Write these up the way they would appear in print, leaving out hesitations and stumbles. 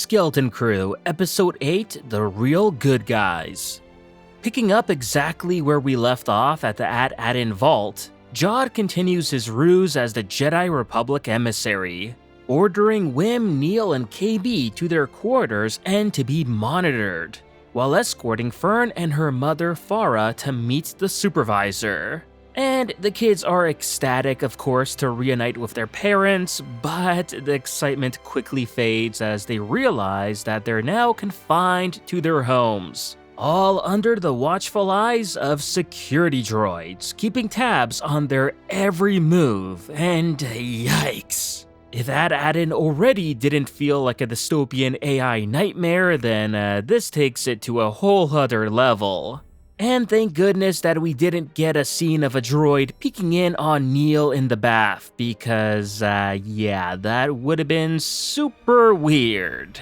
Skeleton Crew, Episode 8, The Real Good Guys. Picking up exactly where we left off at the At Attin vault, Jod continues his ruse as the Jedi Republic emissary, ordering Wim, Neil, and KB to their quarters and to be monitored, while escorting Fern and her mother Farah to meet the supervisor. And the kids are ecstatic, of course, to reunite with their parents, but the excitement quickly fades as they realize that they're now confined to their homes, all under the watchful eyes of security droids, keeping tabs on their every move, and yikes. If At Attin already didn't feel like a dystopian AI nightmare, then this takes it to a whole other level. And thank goodness that we didn't get a scene of a droid peeking in on Neil in the bath, because yeah, that would have been super weird.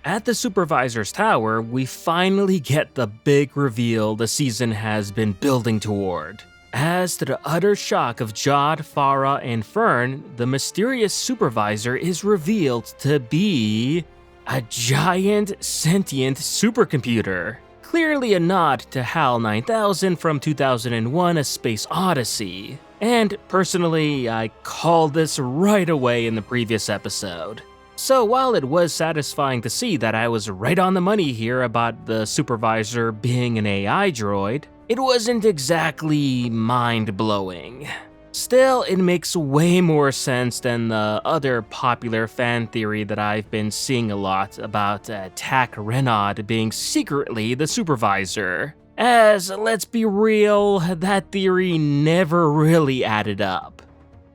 At the supervisor's tower, we finally get the big reveal the season has been building toward. As to the utter shock of Jod, Farah, and Fern, the mysterious supervisor is revealed to be a giant sentient supercomputer. Clearly a nod to HAL 9000 from 2001: A Space Odyssey. And personally, I called this right away in the previous episode. So while it was satisfying to see that I was right on the money here about the supervisor being an AI droid, it wasn't exactly mind-blowing. Still, it makes way more sense than the other popular fan theory that I've been seeing a lot about Tak Renaud being secretly the supervisor. As, let's be real, that theory never really added up.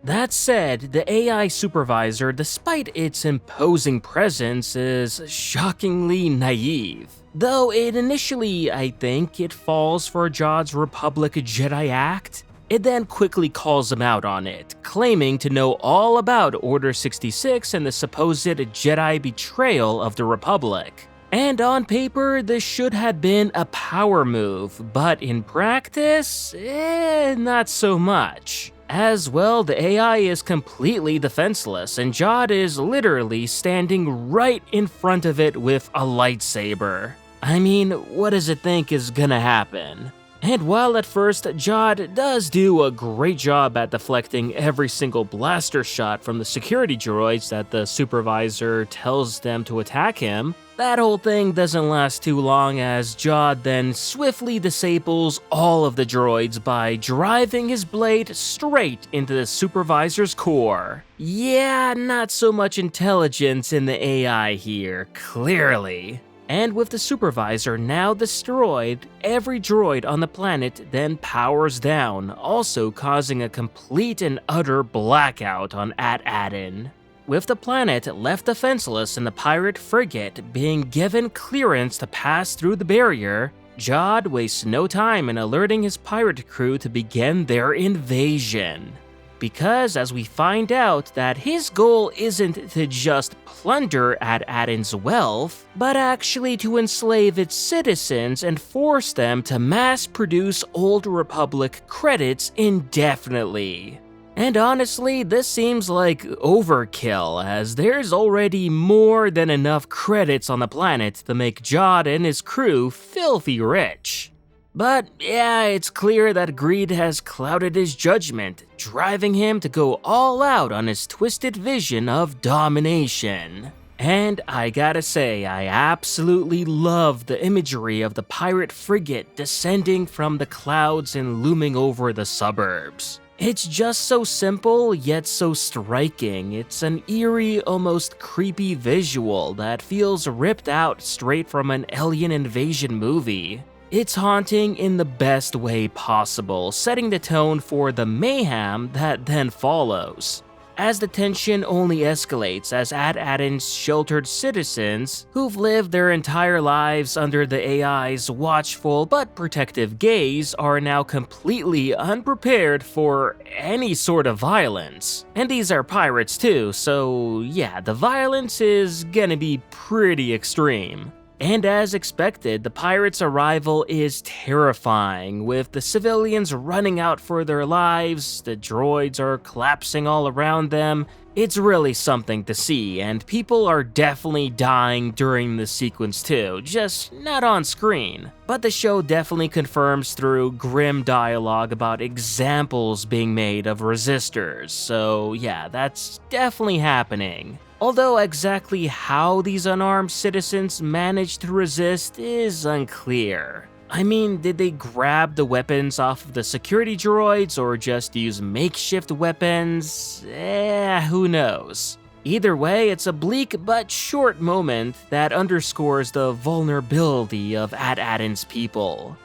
That said, the AI supervisor, despite its imposing presence, is shockingly naive. Though initially, I think, it falls for Jod's Republic Jedi act, it then quickly calls him out on it, claiming to know all about Order 66 and the supposed Jedi betrayal of the Republic. And on paper, this should have been a power move, but in practice, not so much. As well, the AI is completely defenseless, and Jod is literally standing right in front of it with a lightsaber. I mean, what does it think is gonna happen? And while at first Jod does do a great job at deflecting every single blaster shot from the security droids that the supervisor tells them to attack him, that whole thing doesn't last too long as Jod then swiftly disables all of the droids by driving his blade straight into the supervisor's core. Yeah, not so much intelligence in the AI here, clearly. And with the supervisor now destroyed, every droid on the planet then powers down, also causing a complete and utter blackout on At Attin. With the planet left defenseless and the pirate frigate being given clearance to pass through the barrier, Jod wastes no time in alerting his pirate crew to begin their invasion. Because as we find out that his goal isn't to just plunder At Attin's wealth, but actually to enslave its citizens and force them to mass produce Old Republic credits indefinitely. And honestly, this seems like overkill, as there's already more than enough credits on the planet to make Jod and his crew filthy rich. But yeah, it's clear that greed has clouded his judgment, driving him to go all out on his twisted vision of domination. And I gotta say, I absolutely love the imagery of the pirate frigate descending from the clouds and looming over the suburbs. It's just so simple, yet so striking. It's an eerie, almost creepy visual that feels ripped out straight from an alien invasion movie. It's haunting in the best way possible, setting the tone for the mayhem that then follows. As the tension only escalates as At Attin's sheltered citizens, who've lived their entire lives under the AI's watchful but protective gaze, are now completely unprepared for any sort of violence. And these are pirates too, so yeah, the violence is gonna be pretty extreme. And as expected, the pirates' arrival is terrifying, with the civilians running out for their lives, the droids are collapsing all around them. It's really something to see, and people are definitely dying during this sequence too, just not on screen. But the show definitely confirms through grim dialogue about examples being made of resistors, so yeah, that's definitely happening. Although exactly how these unarmed citizens managed to resist is unclear. I mean, did they grab the weapons off of the security droids or just use makeshift weapons? Who knows. Either way, it's a bleak but short moment that underscores the vulnerability of At Attin's people.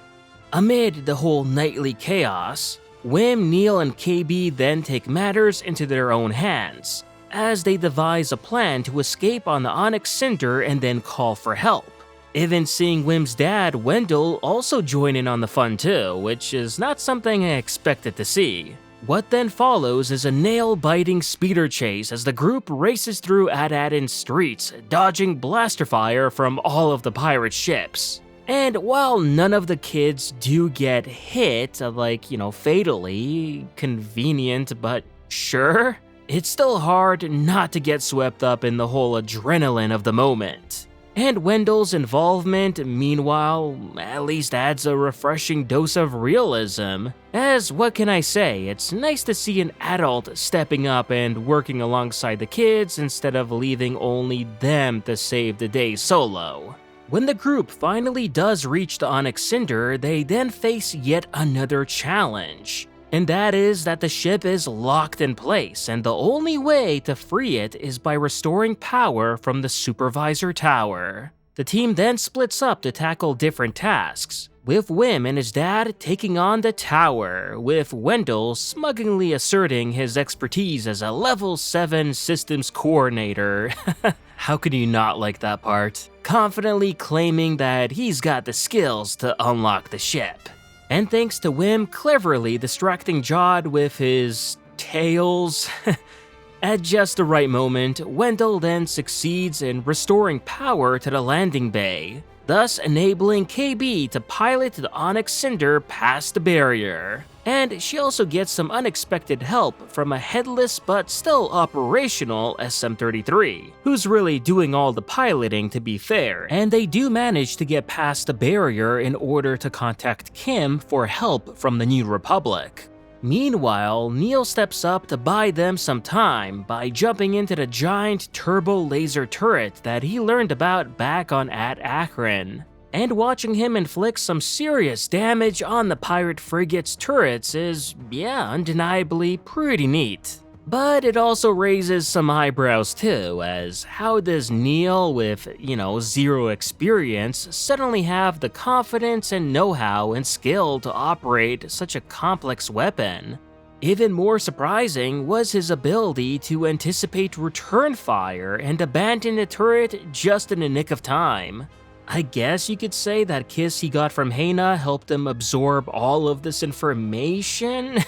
Amid the whole nightly chaos, Wim, Neil, and KB then take matters into their own hands, as they devise a plan to escape on the Onyx Cinder and then call for help. Even seeing Wim's dad, Wendell, also join in on the fun too, which is not something I expected to see. What then follows is a nail-biting speeder chase as the group races through At Attin's streets, dodging blaster fire from all of the pirate ships. And while none of the kids do get hit, fatally, convenient but sure, it's still hard not to get swept up in the whole adrenaline of the moment. And Wendell's involvement, meanwhile, at least adds a refreshing dose of realism. As what can I say, it's nice to see an adult stepping up and working alongside the kids instead of leaving only them to save the day solo. When the group finally does reach the Onyx Cinder, they then face yet another challenge. And that is that the ship is locked in place, and the only way to free it is by restoring power from the supervisor tower. The team then splits up to tackle different tasks, with Wim and his dad taking on the tower, with Wendell smugly asserting his expertise as a level 7 systems coordinator. How could you not like that part? Confidently claiming that he's got the skills to unlock the ship. And thanks to Wim cleverly distracting Jod with his tails, at just the right moment, Wendell then succeeds in restoring power to the landing bay, thus enabling KB to pilot the Onyx Cinder past the barrier. And she also gets some unexpected help from a headless but still operational SM-33, who's really doing all the piloting to be fair, and they do manage to get past the barrier in order to contact Kim for help from the New Republic. Meanwhile, Neil steps up to buy them some time by jumping into the giant turbo laser turret that he learned about back on At Attin. And watching him inflict some serious damage on the pirate frigate's turrets is, undeniably pretty neat. But it also raises some eyebrows too, as how does Neil with, zero experience suddenly have the confidence and know-how and skill to operate such a complex weapon? Even more surprising was his ability to anticipate return fire and abandon the turret just in the nick of time. I guess you could say that kiss he got from Hana helped him absorb all of this information?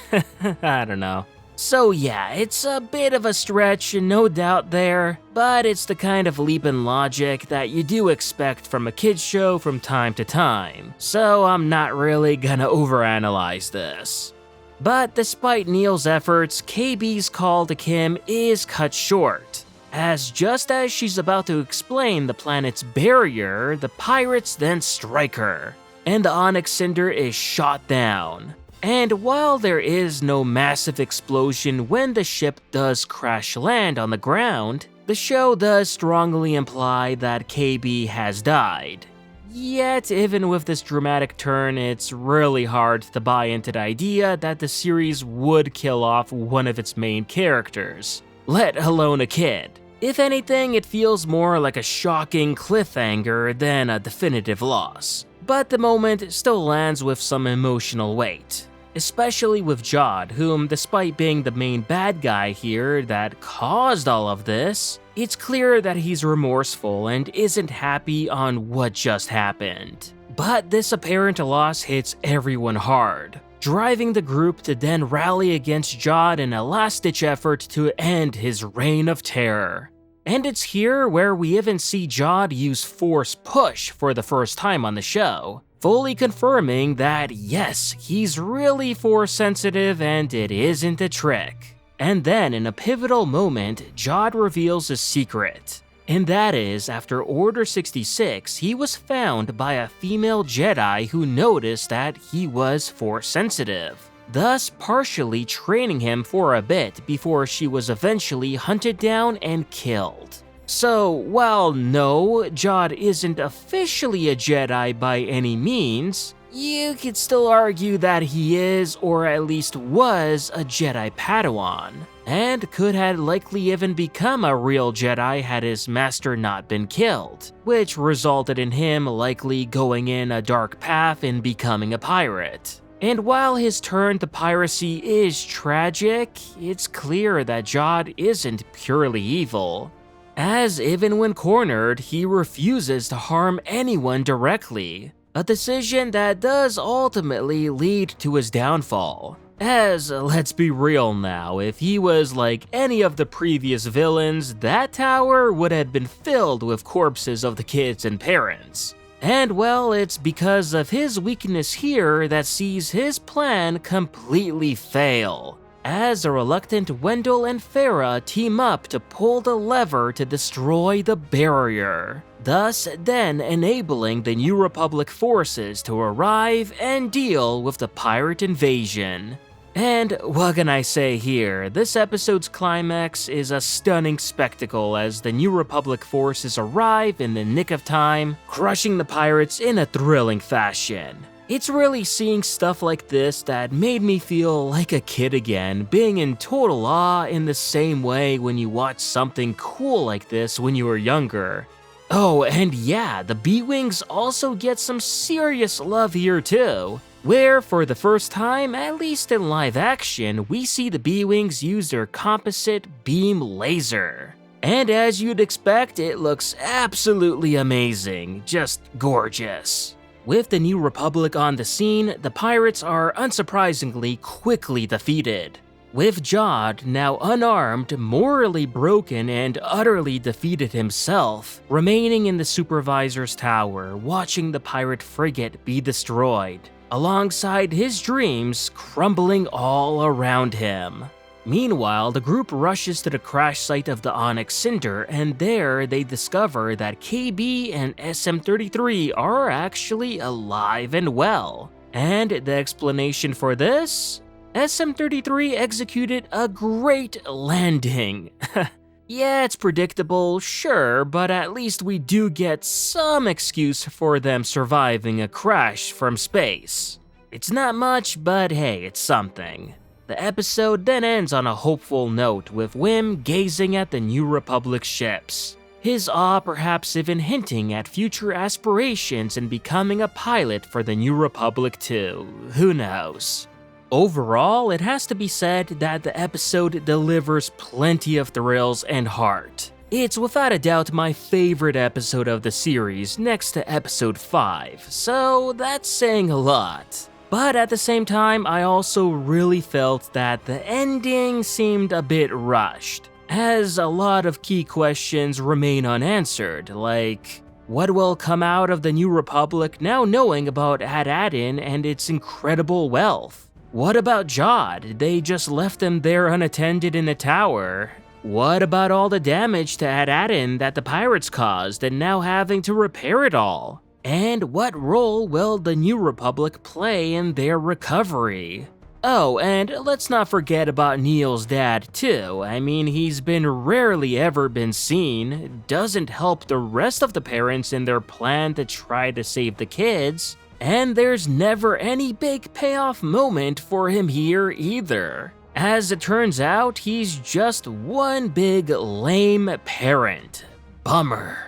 I don't know. So yeah, it's a bit of a stretch, no doubt there, but it's the kind of leap in logic that you do expect from a kids show from time to time, so I'm not really gonna overanalyze this. But despite Neil's efforts, KB's call to Kim is cut short, as just as she's about to explain the planet's barrier, the pirates then strike her, and the Onyx Cinder is shot down. And while there is no massive explosion when the ship does crash land on the ground, the show does strongly imply that KB has died. Yet, even with this dramatic turn, it's really hard to buy into the idea that the series would kill off one of its main characters, let alone a kid. If anything, it feels more like a shocking cliffhanger than a definitive loss. But the moment still lands with some emotional weight, especially with Jod, whom, despite being the main bad guy here that caused all of this, it's clear that he's remorseful and isn't happy on what just happened. But this apparent loss hits everyone hard, driving the group to then rally against Jod in a last-ditch effort to end his reign of terror. And it's here where we even see Jod use Force Push for the first time on the show, fully confirming that yes, he's really Force sensitive and it isn't a trick. And then in a pivotal moment, Jod reveals his secret. And that is, after Order 66, he was found by a female Jedi who noticed that he was Force sensitive, thus partially training him for a bit before she was eventually hunted down and killed. So, while no, Jod isn't officially a Jedi by any means, you could still argue that he is, or at least was, a Jedi Padawan, and could have likely even become a real Jedi had his master not been killed, which resulted in him likely going in a dark path and becoming a pirate. And while his turn to piracy is tragic, it's clear that Jod isn't purely evil, as even when cornered, he refuses to harm anyone directly, a decision that does ultimately lead to his downfall. As, let's be real now, if he was like any of the previous villains, that tower would have been filled with corpses of the kids and parents. And well, it's because of his weakness here that sees his plan completely fail, as a reluctant Wendell and Farah team up to pull the lever to destroy the barrier, thus then enabling the New Republic forces to arrive and deal with the pirate invasion. And what can I say here, this episode's climax is a stunning spectacle as the New Republic forces arrive in the nick of time, crushing the pirates in a thrilling fashion. It's really seeing stuff like this that made me feel like a kid again, being in total awe in the same way when you watch something cool like this when you were younger. Oh, and yeah, the B-Wings also get some serious love here too, where for the first time, at least in live action, we see the B-Wings use their composite beam laser. And as you'd expect, it looks absolutely amazing, just gorgeous. With the New Republic on the scene, the pirates are unsurprisingly quickly defeated, with Jod, now unarmed, morally broken, and utterly defeated himself, remaining in the supervisor's tower, watching the pirate frigate be destroyed, alongside his dreams crumbling all around him. Meanwhile, the group rushes to the crash site of the Onyx Cinder, and there they discover that KB and SM-33 are actually alive and well. And the explanation for this? SM-33 executed a great landing. Yeah, it's predictable, sure, but at least we do get some excuse for them surviving a crash from space. It's not much, but hey, it's something. The episode then ends on a hopeful note with Wim gazing at the New Republic ships, his awe perhaps even hinting at future aspirations in becoming a pilot for the New Republic too, who knows. Overall, it has to be said that the episode delivers plenty of thrills and heart. It's without a doubt my favorite episode of the series next to episode 5, so that's saying a lot. But at the same time, I also really felt that the ending seemed a bit rushed, as a lot of key questions remain unanswered, like, what will come out of the New Republic now knowing about At Attin and its incredible wealth? What about Jod? They just left him there unattended in a tower. What about all the damage to At Attin that the pirates caused and now having to repair it all? And what role will the New Republic play in their recovery? Oh, and let's not forget about Neil's dad too. I mean, he's been rarely ever been seen, doesn't help the rest of the parents in their plan to try to save the kids, and there's never any big payoff moment for him here either. As it turns out, he's just one big lame parent. Bummer.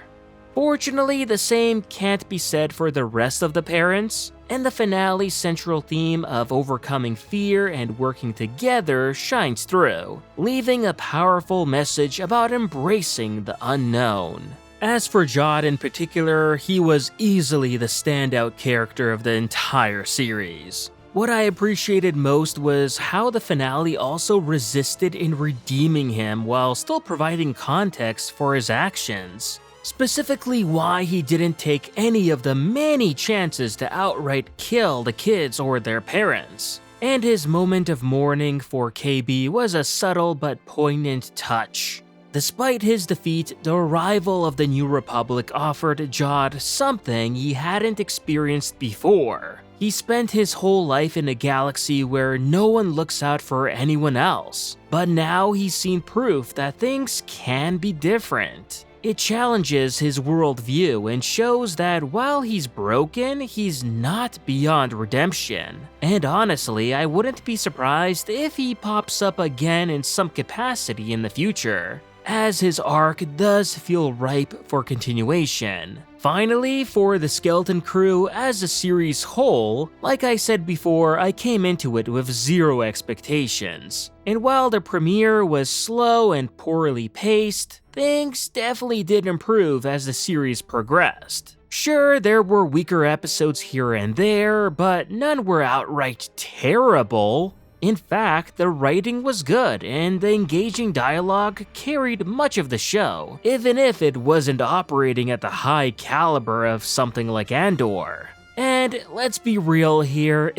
Fortunately, the same can't be said for the rest of the parents, and the finale's central theme of overcoming fear and working together shines through, leaving a powerful message about embracing the unknown. As for Jod in particular, he was easily the standout character of the entire series. What I appreciated most was how the finale also resisted in redeeming him while still providing context for his actions. Specifically why he didn't take any of the many chances to outright kill the kids or their parents. And his moment of mourning for KB was a subtle but poignant touch. Despite his defeat, the arrival of the New Republic offered Jod something he hadn't experienced before. He spent his whole life in a galaxy where no one looks out for anyone else, but now he's seen proof that things can be different. It challenges his worldview and shows that while he's broken, he's not beyond redemption. And honestly, I wouldn't be surprised if he pops up again in some capacity in the future, as his arc does feel ripe for continuation. Finally, for the Skeleton Crew as a series whole, like I said before, I came into it with zero expectations. And while the premiere was slow and poorly paced, things definitely did improve as the series progressed. Sure, there were weaker episodes here and there, but none were outright terrible. In fact, the writing was good and the engaging dialogue carried much of the show, even if it wasn't operating at the high caliber of something like Andor. And let's be real here,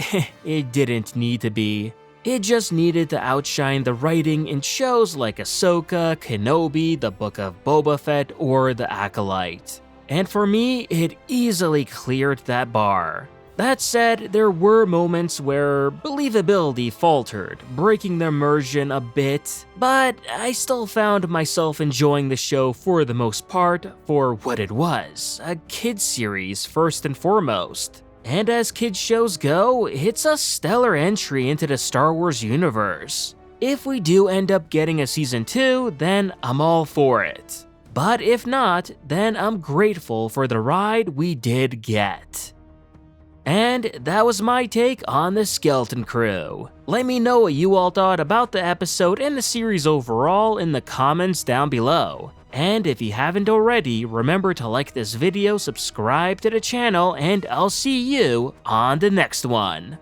it didn't need to be. It just needed to outshine the writing in shows like Ahsoka, Kenobi, The Book of Boba Fett, or The Acolyte. And for me, it easily cleared that bar. That said, there were moments where believability faltered, breaking the immersion a bit, but I still found myself enjoying the show for the most part for what it was, a kids series first and foremost. And as kids shows go, it's a stellar entry into the Star Wars universe. If we do end up getting a season 2, then I'm all for it. But if not, then I'm grateful for the ride we did get. And that was my take on the Skeleton Crew. Let me know what you all thought about the episode and the series overall in the comments down below. And if you haven't already, remember to like this video, subscribe to the channel, and I'll see you on the next one.